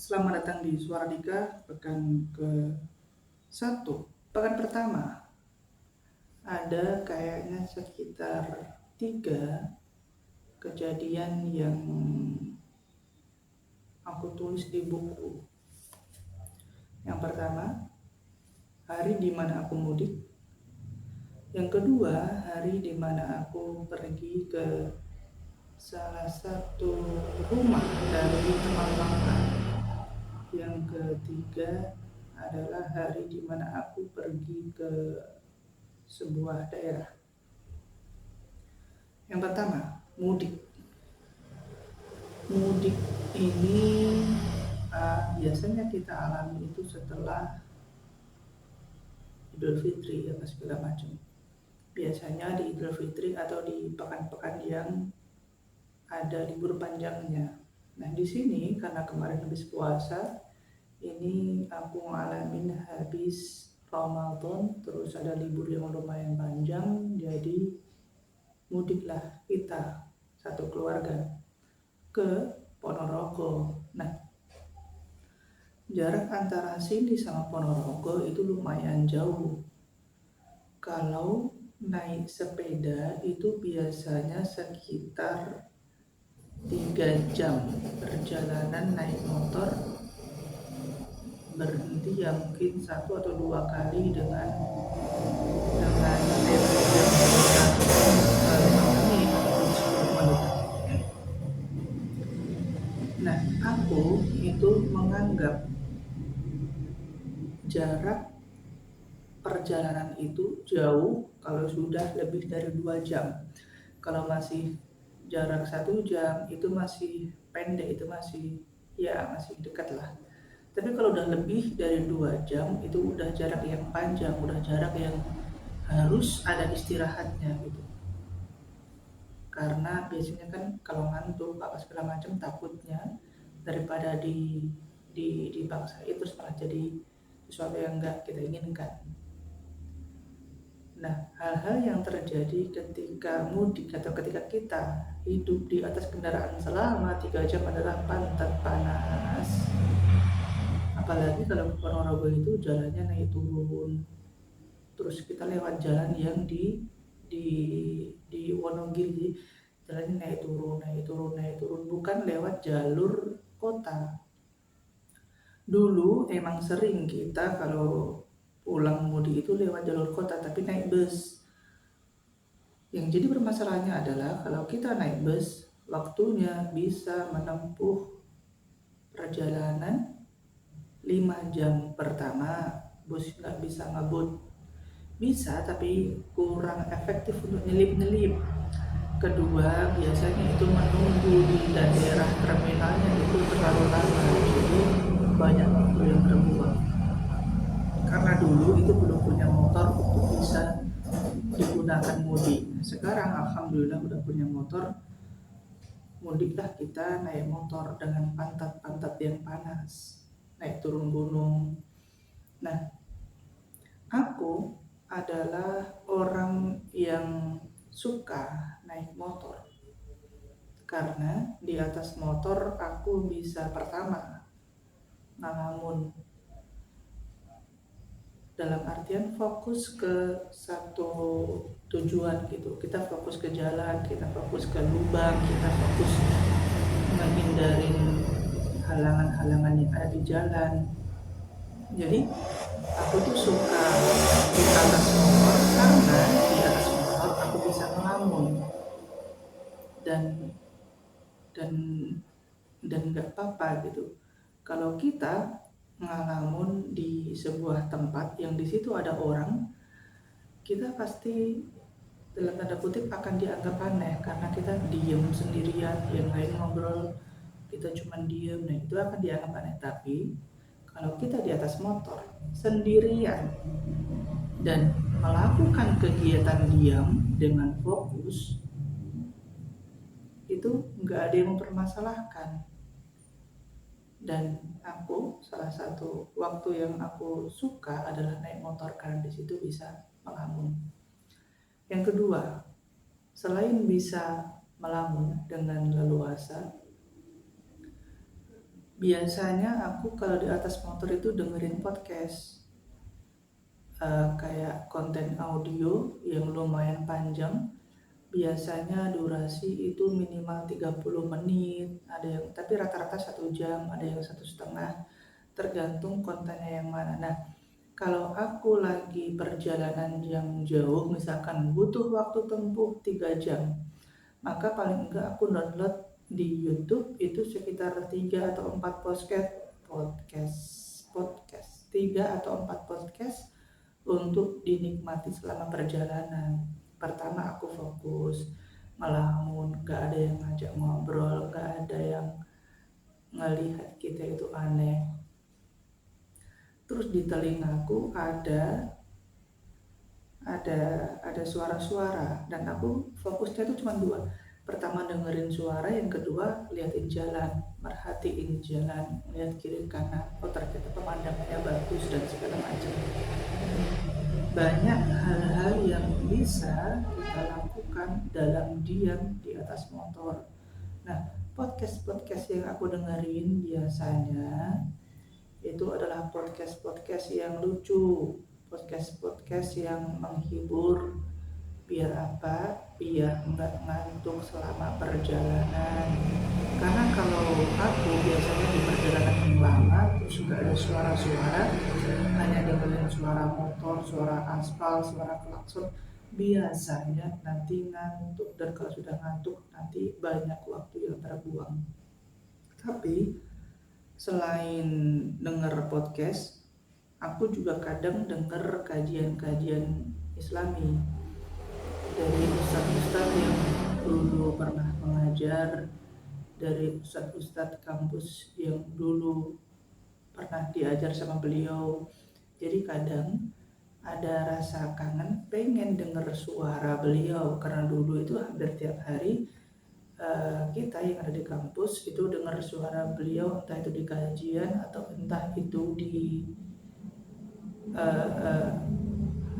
Selamat datang di Suara Dika, pekan ke-1. Pekan pertama, ada kayaknya sekitar 3 kejadian yang aku tulis di buku. Yang pertama, hari di mana aku mudik. Yang kedua, hari di mana aku pergi ke salah satu rumah dari teman lama. Yang ketiga adalah hari di mana aku pergi ke sebuah daerah. Yang pertama, mudik. Mudik ini biasanya kita alami itu setelah Idul Fitri apa segala macam. Biasanya di Idul Fitri atau di pekan-pekan yang ada libur panjangnya. Nah, di sini karena kemarin habis puasa, ini aku ngalamin habis Ramadan, terus ada libur yang lumayan panjang, jadi mudiklah kita satu keluarga ke Ponorogo. Nah, jarak antara sini sama Ponorogo itu lumayan jauh. Kalau naik sepeda itu biasanya sekitar 3 jam perjalanan. Naik motor berhenti ya mungkin 1 atau 2 kali dengan tempo yang sekitar 5 menit atau 10 menit. Nah, aku itu menganggap jarak perjalanan itu jauh kalau sudah lebih dari 2 jam. Kalau masih jarak 1 jam itu masih pendek, itu masih dekat lah. Tapi kalau udah lebih dari 2 jam itu udah jarak yang panjang, udah jarak yang harus ada istirahatnya gitu. Karena biasanya kan kalau ngantuk apa segala macam, takutnya daripada dipaksa itu malah jadi sesuatu yang enggak kita inginkan. Nah, hal-hal yang terjadi ketika mudik atau ketika kita hidup di atas kendaraan selama 3 jam adalah pantat panas. Apalagi kalau ke Ponorogo itu jalannya naik turun. Terus kita lewat jalan yang di Wonogiri, jalannya naik turun, bukan lewat jalur kota. Dulu emang sering kita kalau pulang mudik itu lewat jalur kota, tapi naik bus. Yang jadi permasalahannya adalah kalau kita naik bus, waktunya bisa menempuh perjalanan 5 jam pertama, bus nggak bisa ngebut. Bisa, tapi kurang efektif untuk nyelip-nyelip. Kedua, biasanya itu menunggu di daerah terminalnya itu terlalu lama, jadi banyak waktu yang terbuang. Karena dulu itu belum punya motor untuk bisa digunakan mudik. Sekarang alhamdulillah udah punya motor, mudiklah kita naik motor dengan pantat-pantat yang panas, naik turun gunung. Nah, aku adalah orang yang suka naik motor karena di atas motor aku bisa pertama ngalamun, dalam artian fokus ke satu tujuan gitu. Kita fokus ke jalan, kita fokus ke lubang, kita fokus menghindarin halangan-halangan yang ada di jalan. Jadi aku tuh suka di atas motor karena di atas motor aku bisa ngelamun dan dan dan nggak apa-apa gitu. Kalau kita ngalamun di sebuah tempat yang di situ ada orang, kita pasti dalam tanda kutip akan dianggap aneh karena kita diem sendirian, yang lain ngobrol, kita cuma diem. Nah, itu akan dianggap aneh. Tapi kalau kita di atas motor sendirian dan melakukan kegiatan diam dengan fokus, itu nggak ada yang mempermasalahkan. Dan aku, salah satu waktu yang aku suka adalah naik motor karena di situ bisa melamun. Yang kedua, selain bisa melamun dengan leluasa, Biasanya aku kalau di atas motor itu dengerin podcast, kayak konten audio yang lumayan panjang. Biasanya durasi itu minimal 30 menit, ada yang tapi rata-rata 1 jam, ada yang 1,5, tergantung kontennya yang mana. Nah, kalau aku lagi perjalanan yang jauh, misalkan butuh waktu tempuh 3 jam, maka paling enggak aku download di YouTube itu sekitar 3 atau 4 podcast 3 atau 4 podcast untuk dinikmati selama perjalanan. Pertama aku fokus melamun, gak ada yang ngajak ngobrol, gak ada yang ngelihat kita itu aneh. Terus di telingaku ada suara-suara dan aku fokusnya itu cuma dua. Pertama dengerin suara, yang kedua liatin jalan, merhatiin jalan, lihat kiri kanan, oh ternyata pemandangannya bagus dan segala macam. Banyak hal-hal yang bisa kita lakukan dalam diam di atas motor. Nah, podcast-podcast yang aku dengerin biasanya itu adalah podcast-podcast yang lucu, podcast-podcast yang menghibur. Biar apa? Biar nggak ngantuk selama perjalanan. Karena kalau aku biasanya di perjalanan yang lama terus nggak ada suara-suara, hanya dengerin suara motor, suara aspal, suara klakson, biasanya nanti ngantuk, dan kalau sudah ngantuk nanti banyak waktu yang terbuang. Tapi selain denger podcast, aku juga kadang denger kajian-kajian Islami dari ustadz-ustadz yang dulu pernah mengajar, dari ustadz-ustadz kampus yang dulu pernah diajar sama beliau. Jadi kadang ada rasa kangen pengen denger suara beliau, karena dulu itu hampir tiap hari kita yang ada di kampus itu dengar suara beliau, entah itu di kajian atau entah itu di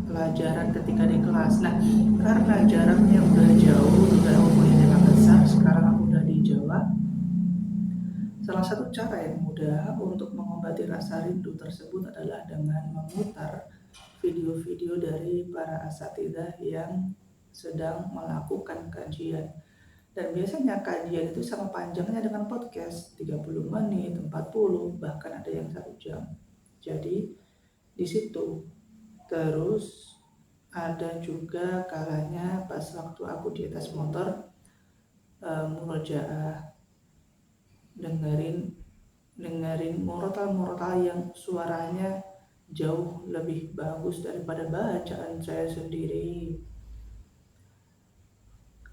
pelajaran ketika di kelas. Nah, karena jaraknya udah jauh, udah umurnya besar, sekarang aku udah di Jawa. Salah satu cara yang mudah untuk mengobati rasa rindu tersebut adalah dengan memutar video-video dari para asatidzah yang sedang melakukan kajian. Dan biasanya kajian itu sama panjangnya dengan podcast, 30 menit, 40, bahkan ada yang 1 jam. Jadi di situ. Terus ada juga kalanya pas waktu aku di atas motor murojaah, dengerin murotal yang suaranya jauh lebih bagus daripada bacaan saya sendiri.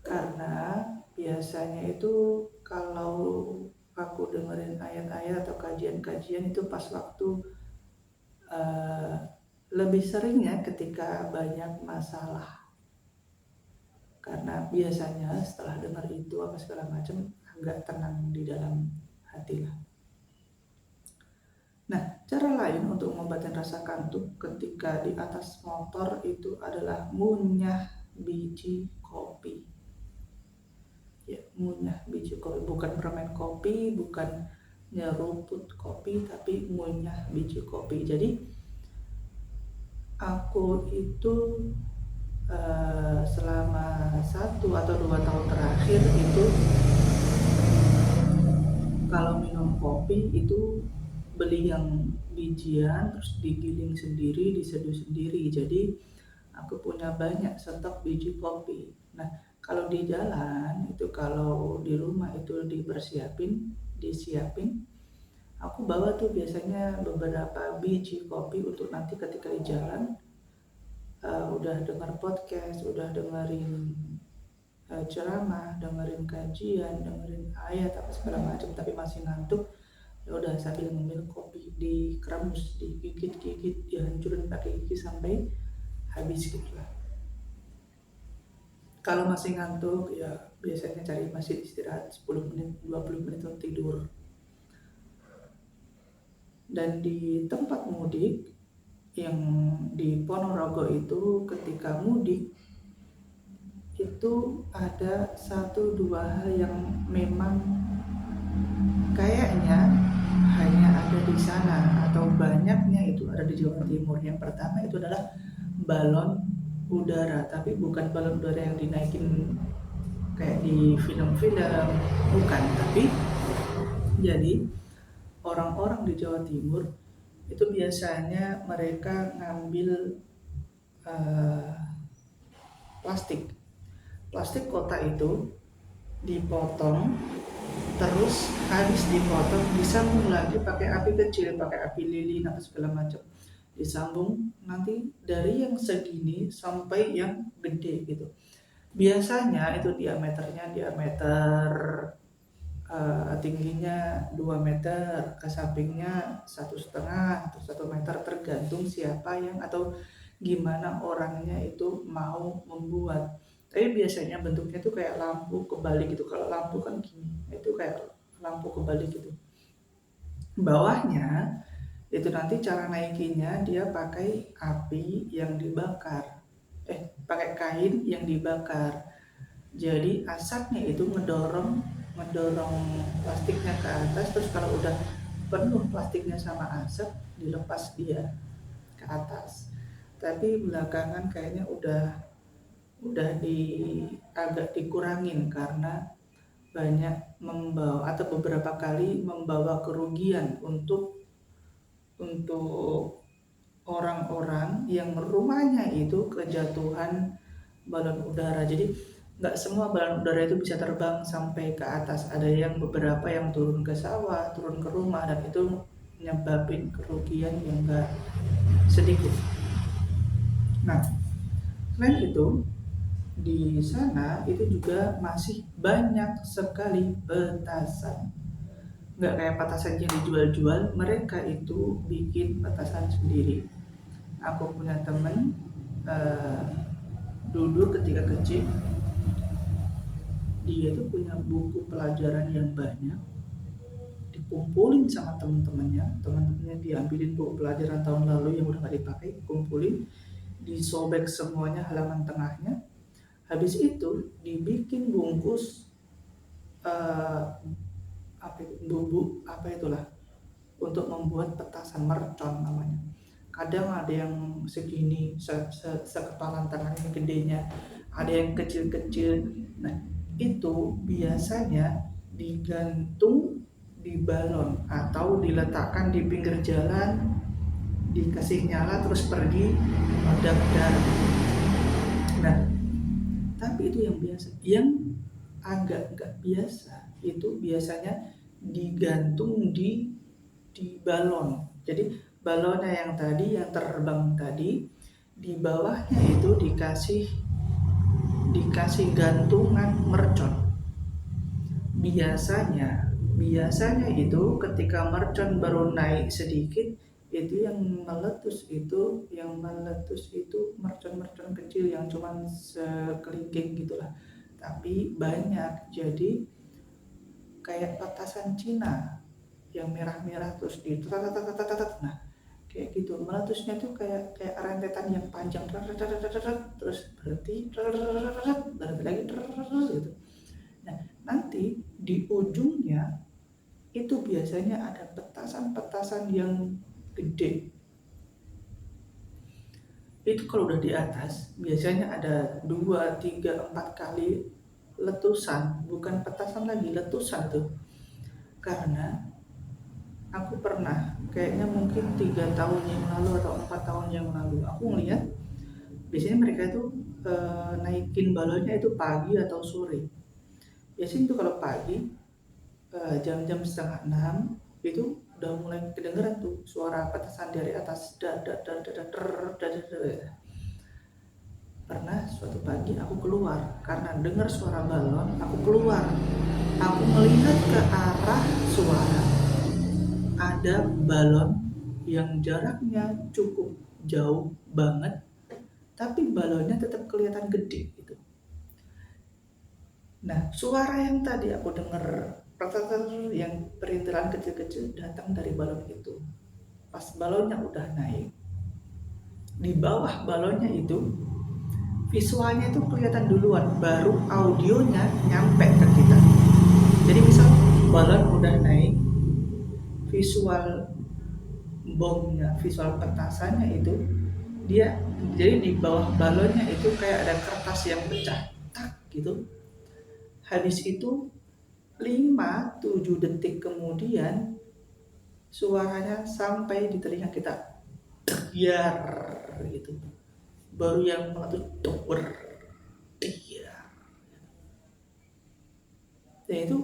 Karena biasanya itu kalau aku dengerin ayat-ayat atau kajian-kajian itu pas waktu lebih seringnya ketika banyak masalah. Karena biasanya setelah dengar itu apa segala macam agak tenang di dalam hati lah. Nah, cara lain untuk mengobatin rasa kantuk ketika di atas motor itu adalah ngunyah biji kopi. Ya, ngunyah biji kopi, bukan permen kopi, bukan nyeruput kopi, tapi ngunyah biji kopi. Jadi aku itu selama 1 atau 2 tahun terakhir itu kalau minum kopi itu beli yang bijian, terus digiling sendiri, diseduh sendiri. Jadi aku punya banyak stok biji kopi. Nah, kalau di jalan itu, kalau di rumah itu disiapin, aku bawa tuh biasanya beberapa biji kopi untuk nanti ketika di jalan udah dengar podcast, udah dengerin ceramah, dengerin kajian, dengerin ayat apa segala macam, tapi masih ngantuk, ya udah sambil ngemil kopi, dikremus, digigit-gigit, dihancurin pakai gigi sampai habis gitu lah. Kalau masih ngantuk ya biasanya cari masjid istirahat 10 menit, 20 menit untuk tidur. Dan di tempat mudik yang di Ponorogo itu, ketika mudik itu ada 1-2 hal yang memang kayaknya banyaknya itu ada di Jawa Timur. Yang pertama itu adalah balon udara, tapi bukan balon udara yang dinaikin kayak di film-film, bukan. Tapi jadi orang-orang di Jawa Timur itu biasanya mereka ngambil uh, plastik kotak itu dipotong, terus habis dipotong disambung lagi pakai api kecil, pakai api lilin atau segala macam, disambung nanti dari yang segini sampai yang gede gitu. Biasanya itu diameter tingginya 2 meter, ke sampingnya 1,5 atau 1 meter, tergantung siapa yang atau gimana orangnya itu mau membuat. Tapi biasanya bentuknya tuh kayak lampu kebalik gitu. Kalau lampu kan gini, itu kayak lampu kebalik gitu. Bawahnya itu nanti cara naikinnya dia pakai api yang dibakar, pakai kain yang dibakar. Jadi asapnya itu ngedorong plastiknya ke atas, terus kalau udah penuh plastiknya sama asap dilepas dia ke atas. Tapi belakangan kayaknya udah agak dikurangin karena banyak membawa atau beberapa kali membawa kerugian untuk orang-orang yang rumahnya itu kejatuhan balon udara. Jadi nggak semua balon udara itu bisa terbang sampai ke atas. Ada yang beberapa yang turun ke sawah, turun ke rumah, dan itu nyebabin kerugian yang nggak sedikit. Nah, selain itu di sana itu juga masih banyak sekali petasan. Nggak kayak petasan yang dijual-jual, mereka itu bikin petasan sendiri. Aku punya temen dulu ketika kecil, dia tuh punya buku pelajaran yang banyak, dikumpulin sama teman-temannya diambilin buku pelajaran tahun lalu yang udah gak dipakai, kumpulin, disobek semuanya halaman tengahnya, habis itu dibikin bungkus itulah untuk membuat petasan mercon namanya. Kadang ada yang segini, sekepalan tangannya gedenya, ada yang kecil-kecil. Nah, itu biasanya digantung di balon atau diletakkan di pinggir jalan, dikasih nyala terus pergi meledak. Nah, tapi itu yang biasa. Yang agak nggak biasa itu biasanya digantung di balon. Jadi balonnya yang tadi yang terbang tadi, di bawahnya itu dikasih gantungan mercon. Biasanya itu ketika mercon baru naik sedikit, itu yang meletus itu mercon kecil yang cuman sekelingking gitulah, tapi banyak. Jadi kayak petasan Cina yang merah-merah terus di nah kayak gitu, meletusnya tuh kayak rentetan yang panjang, terus berhenti, berhenti lagi gitu. Nah, nanti di ujungnya itu biasanya ada petasan yang gede. Itu kalau udah di atas biasanya ada 2, 3, 4 kali letusan, bukan petasan lagi, letusan tuh. Karena aku pernah, kayaknya mungkin 3 tahun yang lalu atau 4 tahun yang lalu, aku ngeliat biasanya mereka itu naikin balonnya itu pagi atau sore. Biasanya itu kalau pagi jam-jam 5:30 itu udah mulai kedengeran tuh suara petasan dari atas. Pernah suatu pagi aku keluar karena dengar suara balon, aku keluar, aku melihat ke arah suara, ada balon yang jaraknya cukup jauh banget, tapi balonnya tetap kelihatan gede gitu. Nah, suara yang tadi aku dengar yang perintilan kecil-kecil datang dari balon itu. Pas balonnya udah naik, di bawah balonnya itu visualnya itu kelihatan duluan, baru audionya nyampe ke kita. Jadi misal balon udah naik, visual bomnya, visual petasannya itu dia, jadi di bawah balonnya itu kayak ada kertas yang pecah, tak gitu. Habis itu 5-7 detik kemudian suaranya sampai di telinga kita, biar gitu. Baru yang meletus dober, iya. Dan itu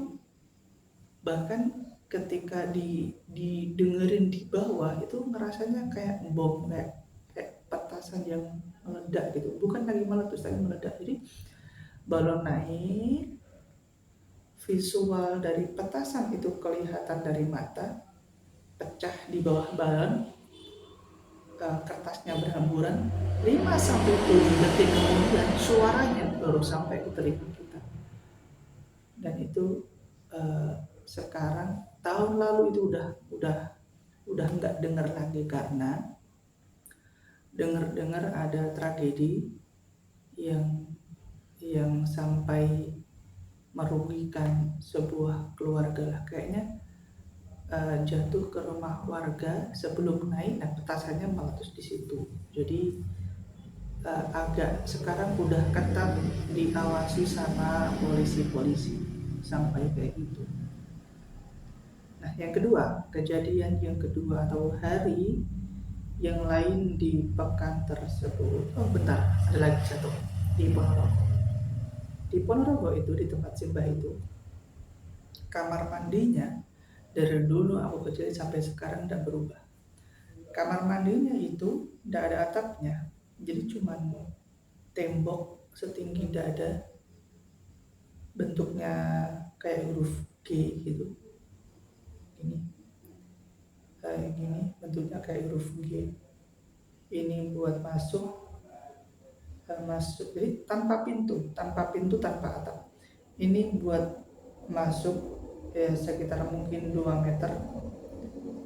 bahkan ketika didengerin di bawah itu ngerasanya kayak bom, kayak petasan yang meledak gitu, bukan lagi meletus tapi meledak. Jadi balon naik, visual dari petasan itu kelihatan dari mata, pecah di bawah balon, kertasnya berhamburan. 5-7 detik kemudian suaranya baru sampai ke telinga kita. Dan itu sekarang, tahun lalu itu udah nggak dengar lagi karena dengar ada tragedi yang sampai merugikan sebuah keluarga lah. Kayaknya jatuh ke rumah warga sebelum naik dan petasannya meletus di situ. Jadi agak sekarang udah ketat diawasi sama polisi sampai kayak gitu. Nah, yang kedua, kejadian yang kedua atau hari yang lain di pekan tersebut. Oh bentar, ada lagi satu di Ponorogo. Di Ponorogo itu, di tempat simbah itu, kamar mandinya dari dulu aku kecil sampai sekarang tidak berubah. Kamar mandinya itu tidak ada atapnya, jadi cuma tembok setinggi dada, bentuknya kayak huruf G gitu. Gini bentuknya kayak huruf G. Ini buat masuk, jadi tanpa pintu, tanpa atap. Ini buat masuk ya sekitar mungkin 2 meter.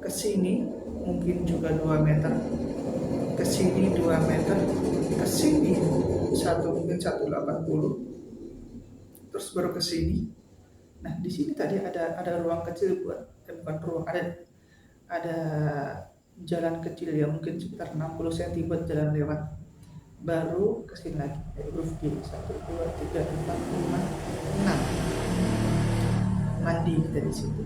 Ke sini mungkin juga 2 meter. Ke sini 2 meter. Ke sini mungkin 180. Terus baru ke sini. Nah, di sini tadi ada ruang kecil bukan ruang, ada jalan kecil ya mungkin sekitar 60 cm buat jalan lewat. Baru ke sini lagi huruf G, 1, 2, 3, 4, 5, 6. Mandi dari situ.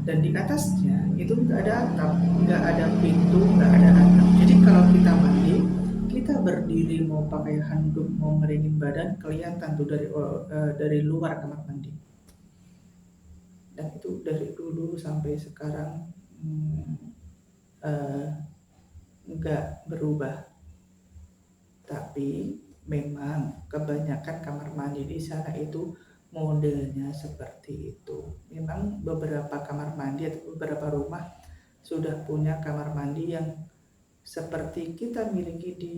Dan di atasnya itu nggak ada atap, nggak ada pintu, nggak ada atap. Jadi kalau kita mandi, kita berdiri mau pakai handuk, mau ngeringin badan, kelihatan tuh dari luar kamar mandi. Dan itu dari dulu sampai sekarang nggak berubah. Tapi memang kebanyakan kamar mandi di sana itu modelnya seperti itu. Memang beberapa kamar mandi atau beberapa rumah sudah punya kamar mandi yang seperti kita miliki di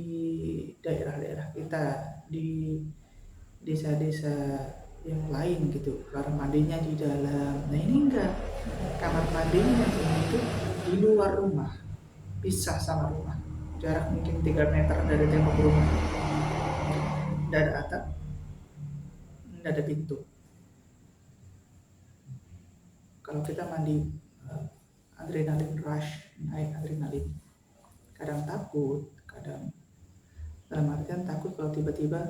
daerah-daerah kita, di desa-desa yang lain gitu, kamar mandinya di dalam. Nah ini enggak, kamar mandinya itu di luar rumah, pisah sama rumah, jarak mungkin 3 meter dari tembok rumah. Tidak ada atap, tidak ada pintu. Kalau kita mandi adrenalin rush, naik adrenalin, kadang takut, kadang dalam artian takut kalau tiba-tiba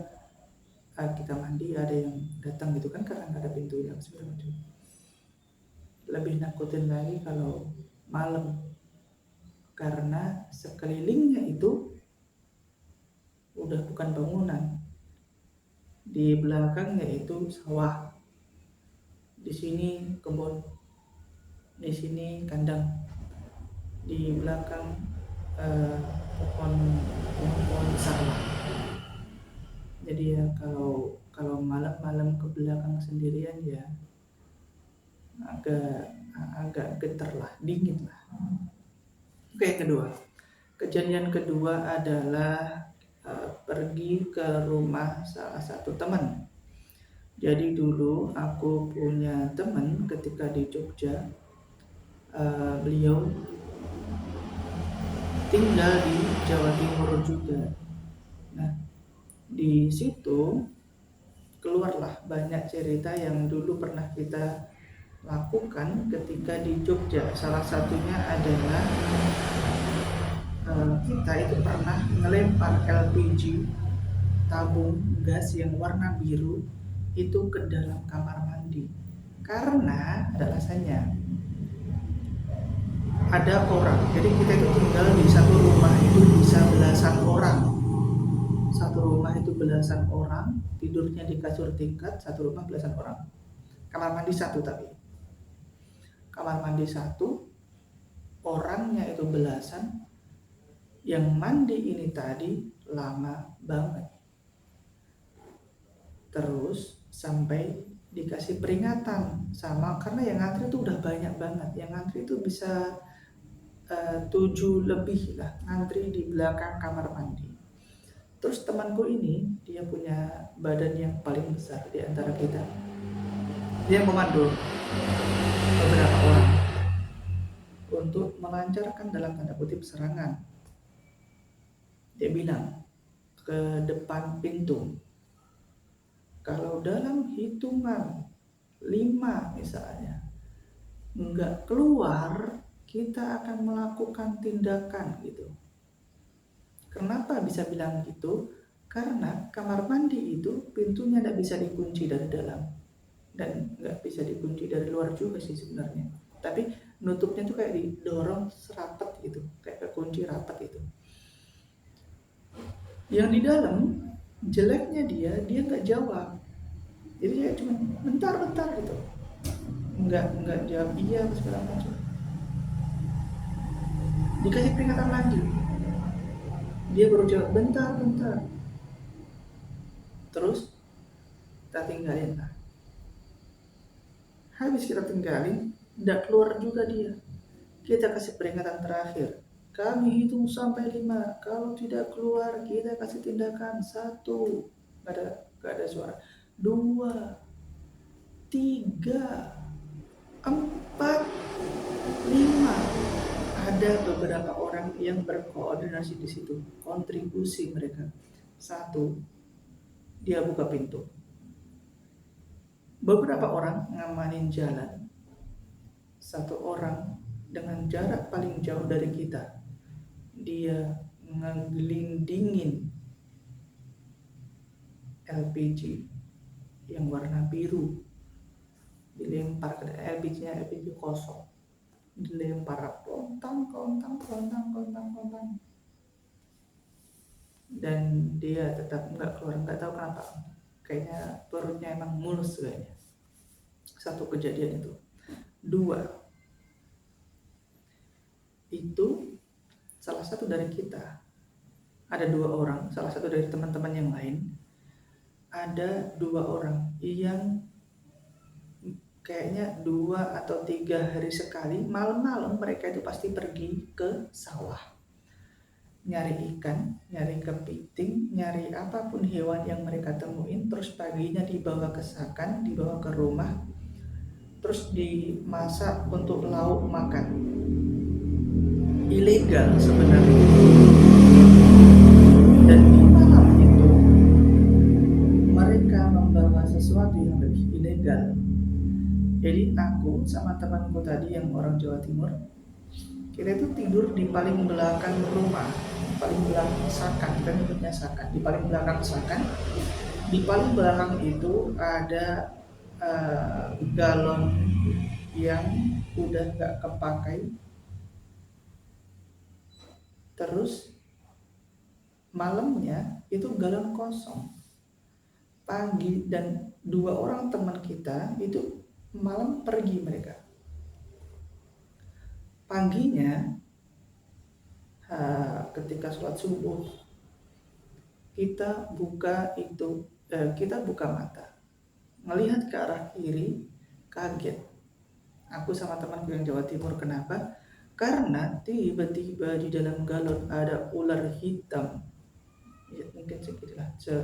kita mandi ada yang datang gitu kan, karena nggak ada pintunya segala macam. Lebih nakutin lagi kalau malam, karena sekelilingnya itu udah bukan bangunan, di belakangnya itu sawah, di sini kebun, di sini kandang, di belakang pohon besar lah. Jadi ya kalau malam-malam ke belakang sendirian ya agak getar lah, dingin lah. Oke, kejadian kedua adalah pergi ke rumah salah satu teman. Jadi dulu aku punya teman ketika di Jogja, beliau tinggal di Jawa Timur juga. Nah, di situ keluarlah banyak cerita yang dulu pernah kita lakukan ketika di Jogja. Salah satunya adalah kita itu pernah melempar LPG tabung gas yang warna biru itu ke dalam kamar mandi. Karena ada alasannya. Ada orang, jadi kita itu tinggal di satu rumah itu bisa belasan orang. Satu rumah itu belasan orang, tidurnya di kasur tingkat, satu rumah belasan orang. Kamar mandi satu tapi. Kamar mandi satu, orangnya itu belasan. Yang mandi ini tadi lama banget. Terus sampai dikasih peringatan sama, karena yang ngantri itu udah banyak banget. Yang ngantri itu bisa 7 lebih lah ngantri di belakang kamar mandi. Terus temanku ini dia punya badan yang paling besar di antara kita. Dia memandu beberapa orang untuk melancarkan dalam tanda kutip serangan. Dia bilang ke depan pintu, kalau dalam hitungan 5 misalnya nggak keluar, kita akan melakukan tindakan gitu. Kenapa bisa bilang gitu? Karena kamar mandi itu pintunya tidak bisa dikunci dari dalam dan nggak bisa dikunci dari luar juga sih sebenarnya. Tapi nutupnya tuh kayak didorong serapet gitu, kayak kekunci rapat gitu. Yang di dalam jeleknya dia nggak jawab. Jadi dia cuma bentar gitu, nggak jawab iya segala macam. Dikasih peringatan lagi, dia baru jawab bentar. Terus kita tinggalin lah. Habis kita tinggalin, tidak keluar juga dia. Kita kasih peringatan terakhir, kami hitung sampai 5. Kalau tidak keluar, kita kasih tindakan 1. Gak ada suara. 2, 3, 4, 5. Ada beberapa orang yang berkoordinasi di situ, kontribusi mereka. 1, dia buka pintu. Beberapa orang ngamanin jalan. 1 orang dengan jarak paling jauh dari kita, dia ngelindingin LPG yang warna biru, dilempar ke LPG-nya, LPG kosong, dilempar kontang, dan dia tetap nggak keluar. Nggak tahu kenapa, kayaknya perutnya emang mulus kayaknya. 1 kejadian itu. 2, itu salah satu dari kita, ada 2 orang, salah satu dari teman-teman yang lain, ada 2 orang yang kayaknya 2 atau 3 hari sekali malam-malam mereka itu pasti pergi ke sawah, nyari ikan, nyari kepiting, nyari apapun hewan yang mereka temuin. Terus paginya dibawa ke sakan, dibawa ke rumah, terus dimasak untuk lauk makan. Ilegal sebenarnya. Dan di malam itu mereka membawa sesuatu yang lebih ilegal. Jadi aku sama temanku tadi yang orang Jawa Timur, kita itu tidur di paling belakang rumah, paling belakang sakan. Kita nyebutnya sakan. Di paling belakang sakan, di paling belakang itu ada galon yang udah gak kepakai. Terus malamnya itu galon kosong. Pagi, dan 2 orang teman kita itu malam pergi mereka. Paginya ketika sholat subuh kita buka mata, melihat ke arah kiri, kaget. Aku sama temanku yang Jawa Timur. Kenapa? Karena tiba-tiba di dalam galon ada ular hitam. Ya, mungkin segitulah, 2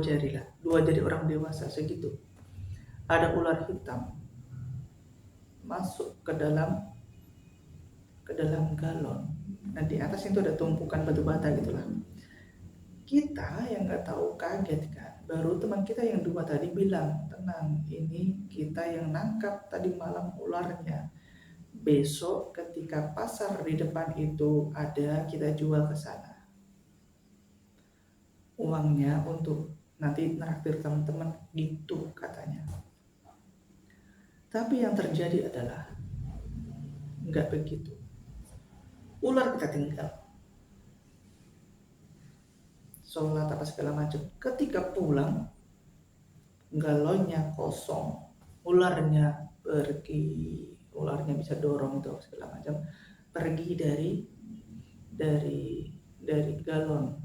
jari lah, 2 jari orang dewasa segitu. Ada ular hitam masuk ke dalam galon. Nah di atas itu ada tumpukan batu bata gitulah. Kita yang nggak tahu kaget kan, baru teman kita yang dua tadi bilang, tenang, ini kita yang nangkap tadi malam ularnya. Besok ketika pasar di depan itu ada, kita jual ke sana. Uangnya untuk nanti naktir teman-teman, gitu katanya. Tapi yang terjadi adalah nggak begitu. Ular kita tinggal, sholat apa segala macam. Ketika pulang, galonnya kosong, ularnya pergi. Ularnya bisa dorong itu segala macam, pergi dari galon.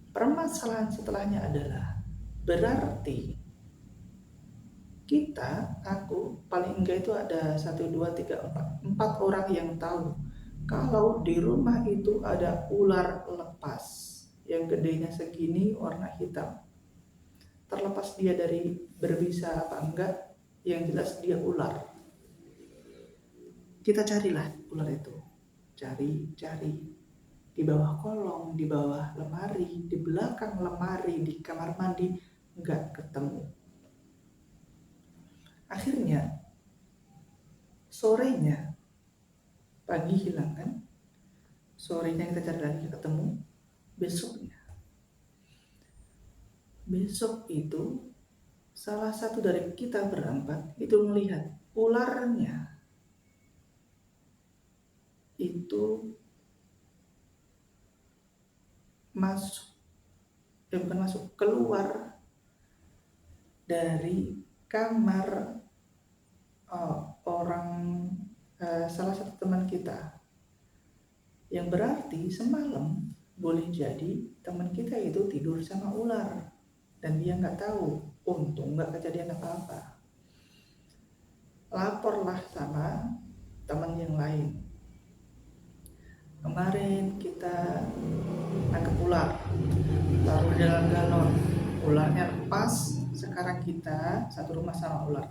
Permasalahan setelahnya adalah berarti aku paling enggak itu ada 1, 2, 3, 4 orang yang tahu kalau di rumah itu ada ular lepas yang gedenya segini, warna hitam. Terlepas dia dari berbisa apa enggak, yang jelas dia ular. Kita carilah ular itu, cari di bawah kolong, di bawah lemari, di belakang lemari, di kamar mandi, enggak ketemu. Akhirnya sorenya, pagi hilang kan, sorenya kita cari lagi ketemu. Besok itu salah satu dari kita berempat itu melihat ularnya itu keluar dari kamar salah satu teman kita, yang berarti semalam boleh jadi teman kita itu tidur sama ular dan dia nggak tahu. Untung nggak kejadian apa-apa. Laporlah sama teman yang lain, kemarin kita nangkep ular, taruh di dalam galon, ularnya lepas, sekarang kita satu rumah sama ular.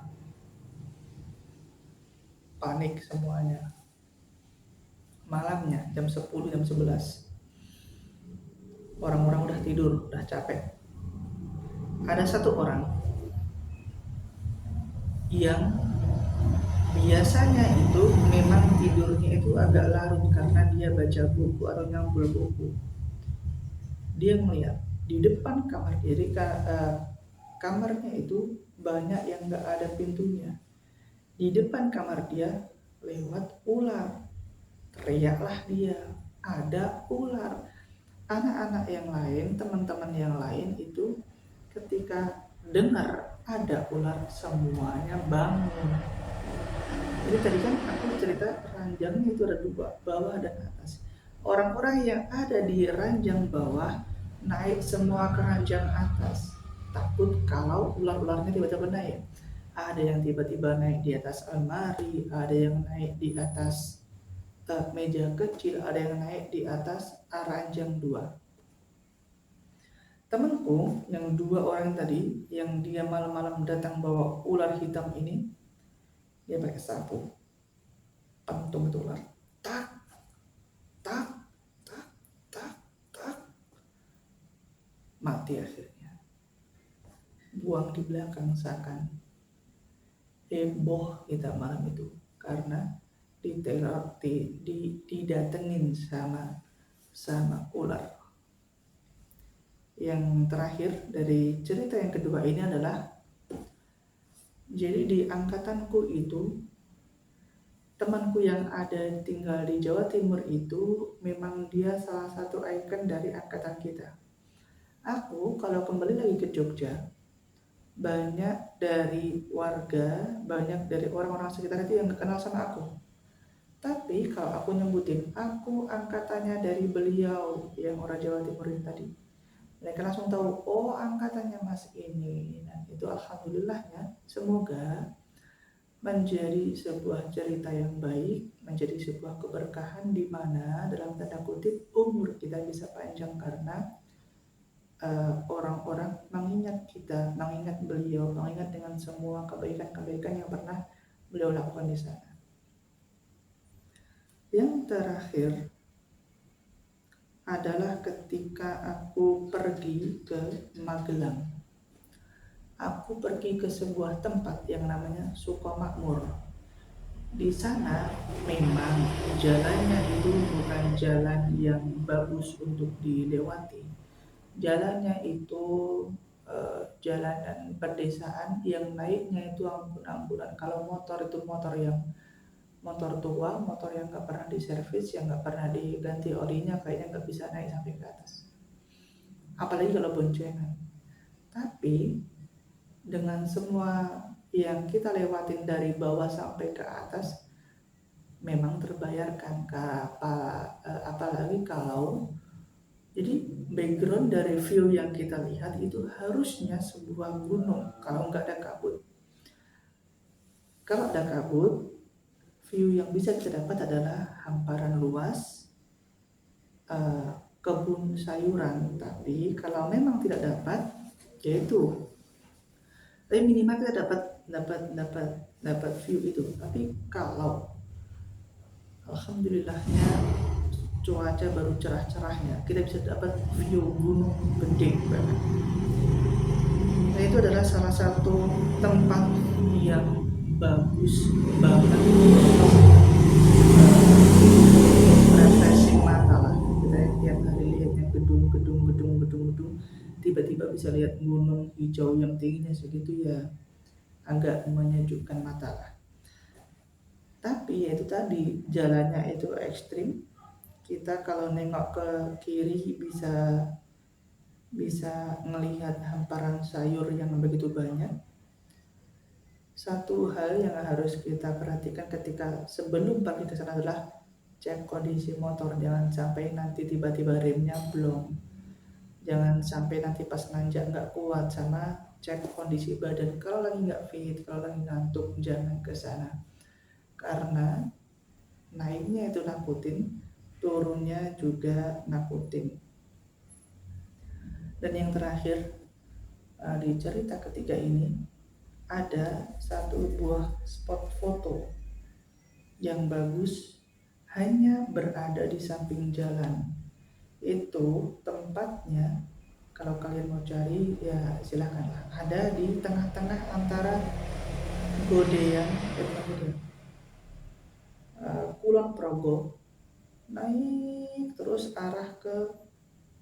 Panik semuanya. Malamnya jam 10, jam 11, orang-orang udah tidur, udah capek. Ada satu orang yang biasanya itu memang tidurnya itu agak larut karena dia baca buku atau nyambul buku. Dia melihat di depan kamar dia, kamarnya itu banyak yang gak ada pintunya. Di depan kamar dia lewat ular. Teriaklah dia, ada ular. Anak-anak yang lain, teman-teman yang lain itu ketika dengar ada ular semuanya bangun. Jadi tadi kan aku cerita ranjangnya itu ada dua, bawah dan atas. Orang-orang yang ada di ranjang bawah naik semua ke ranjang atas, takut kalau ular-ularnya tiba-tiba naik. Ada yang tiba-tiba naik di atas almari, ada yang naik di atas meja kecil, ada yang naik di atas ranjang 2. Temanku yang 2 orang tadi, yang dia malam-malam datang bawa ular hitam ini, dia pakai sapu, pentung itu ular, tak, tak, tak, tak, tak, mati akhirnya. Buang di belakang, seakan heboh kita malam itu karena diteror, didatengin sama ular. Yang terakhir dari cerita yang kedua ini adalah, jadi di angkatanku itu, temanku yang ada tinggal di Jawa Timur itu memang dia salah satu ikon dari angkatan kita. Aku kalau kembali lagi ke Jogja, banyak dari warga, banyak dari orang-orang sekitar itu yang kenal sama aku. Tapi kalau aku nyebutin aku angkatannya dari beliau yang orang Jawa Timur ini tadi, mereka langsung tahu, oh angkatannya mas ini. Nah itu alhamdulillahnya, semoga menjadi sebuah cerita yang baik, menjadi sebuah keberkahan di mana dalam tanda kutip umur kita bisa panjang karena orang-orang mengingat kita, mengingat beliau, mengingat dengan semua kebaikan-kebaikan yang pernah beliau lakukan di sana. Yang terakhir, adalah ketika aku pergi ke Magelang. Aku pergi ke sebuah tempat yang namanya Sukomakmur. Di sana memang jalannya itu bukan jalan yang bagus untuk dilewati. Jalannya itu jalanan pedesaan yang naiknya itu ampun-ampunan. Kalau motor itu motor tua, motor yang nggak pernah diservis, yang nggak pernah diganti olinya, kayaknya nggak bisa naik sampai ke atas. Apalagi kalau boncengan. Tapi dengan semua yang kita lewatin dari bawah sampai ke atas, memang terbayarkan. Apalagi kalau jadi background dari view yang kita lihat itu harusnya sebuah gunung kalau nggak ada kabut. Kalau ada kabut, view yang bisa kita dapat adalah hamparan luas, kebun sayuran. Tapi kalau memang tidak dapat, yaitu tapi minimal kita dapat view itu. Tapi kalau alhamdulillahnya cuaca baru cerah-cerahnya, kita bisa dapat view gunung gede banget. Nah, itu adalah salah satu tempat yang bagus banget, refreshing mata lah. Kita tiap hari lihatnya gedung, tiba-tiba bisa lihat gunung hijau yang tingginya segitu, ya agak menyejukkan mata lah. Tapi ya itu tadi, jalannya itu ekstrim. Kita kalau nengok ke kiri bisa melihat hamparan sayur yang begitu banyak. Satu hal yang harus kita perhatikan ketika sebelum pergi ke sana adalah cek kondisi motor. Jangan sampai nanti tiba-tiba remnya blong. Jangan sampai nanti pas nanjak nggak kuat, sama cek kondisi badan. Kalau lagi nggak fit, kalau lagi ngantuk, jangan ke sana. Karena naiknya itu nakutin, turunnya juga nakutin. Dan yang terakhir, di cerita ketiga ini ada satu buah spot foto yang bagus, hanya berada di samping jalan. Itu tempatnya, kalau kalian mau cari ya silakanlah. Ada di tengah-tengah antara Kulon Progo, naik terus arah ke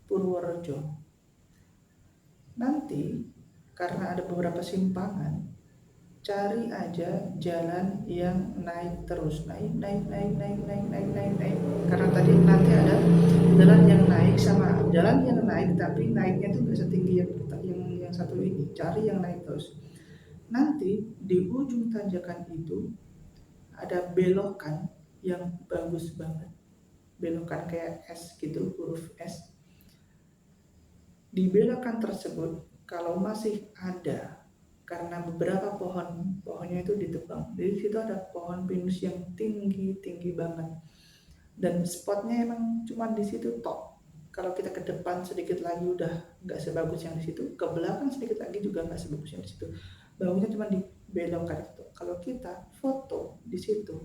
Purworejo. Nanti karena ada beberapa simpangan, cari aja jalan yang naik terus, naik. Karena tadi nanti ada jalan yang naik sama jalan yang naik, tapi naiknya itu nggak setinggi yang satu ini. Cari yang naik terus. Nanti di ujung tanjakan itu ada belokan yang bagus banget, belokan kayak S gitu, huruf S. Di belokan tersebut kalau masih ada, karena beberapa pohonnya itu ditebang, jadi situ ada pohon pinus yang tinggi banget, dan spotnya emang cuma di situ tok. Kalau kita ke depan sedikit lagi udah nggak sebagus yang di situ, ke belakang sedikit lagi juga nggak sebagus yang di situ. Bagusnya cuma di belokan itu. Kalau kita foto di situ,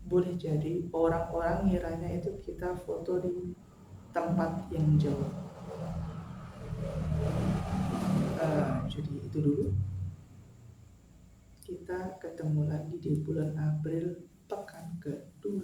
boleh jadi orang-orang ngiranya itu kita foto di tempat yang jauh. Jadi itu dulu. Kita ketemu lagi di bulan April pekan kedua.